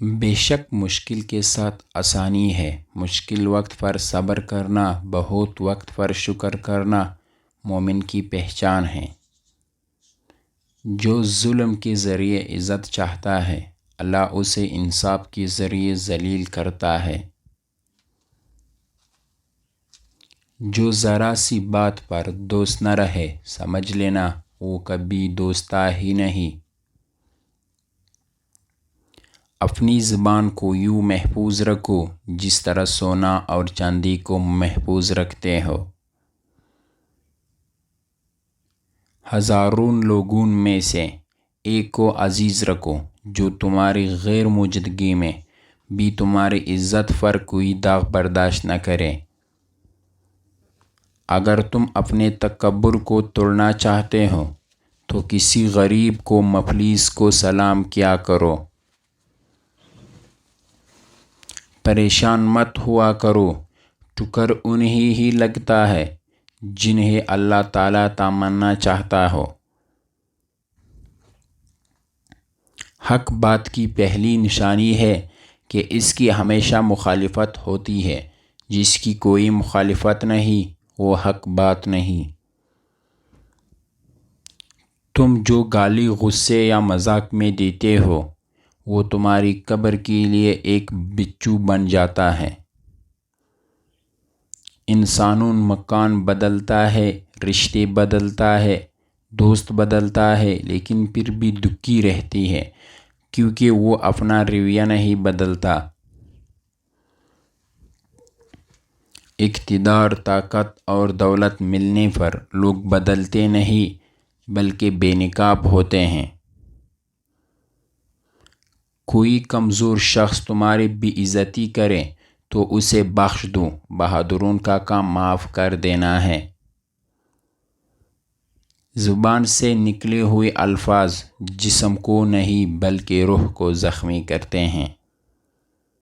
بے شک مشکل کے ساتھ آسانی ہے۔ مشکل وقت پر صبر کرنا، بہت وقت پر شکر کرنا مومن کی پہچان ہے۔ جو ظلم کے ذریعے عزت چاہتا ہے، اللہ اسے انصاف کے ذریعے ذلیل کرتا ہے۔ جو ذرا سی بات پر دوست نہ رہے، سمجھ لینا وہ کبھی دوستا ہی نہیں۔ اپنی زبان کو یوں محفوظ رکھو جس طرح سونا اور چاندی کو محفوظ رکھتے ہو۔ ہزاروں لوگوں میں سے ایک کو عزیز رکھو جو تمہاری غیر موجودگی میں بھی تمہاری عزت پر کوئی داغ برداشت نہ کرے۔ اگر تم اپنے تکبر کو توڑنا چاہتے ہو تو کسی غریب کو مفلس کو سلام کیا کرو۔ پریشان مت ہوا کرو، ٹھکر انہیں ہی لگتا ہے جنہیں اللہ تعالیٰ تمنا چاہتا ہو۔ حق بات کی پہلی نشانی ہے کہ اس کی ہمیشہ مخالفت ہوتی ہے، جس کی کوئی مخالفت نہیں وہ حق بات نہیں۔ تم جو گالی غصے یا مذاق میں دیتے ہو وہ تمہاری قبر کے لیے ایک بچھو بن جاتا ہے۔ انسانوں مکان بدلتا ہے، رشتے بدلتا ہے، دوست بدلتا ہے، لیکن پھر بھی دکھی رہتی ہے کیونکہ وہ اپنا رویہ نہیں بدلتا۔ اقتدار، طاقت اور دولت ملنے پر لوگ بدلتے نہیں بلکہ بے نقاب ہوتے ہیں۔ کوئی کمزور شخص تمہاری بے عزتی کرے تو اسے بخش دو، بہادروں کا کام معاف کر دینا ہے۔ زبان سے نکلے ہوئے الفاظ جسم کو نہیں بلکہ روح کو زخمی کرتے ہیں۔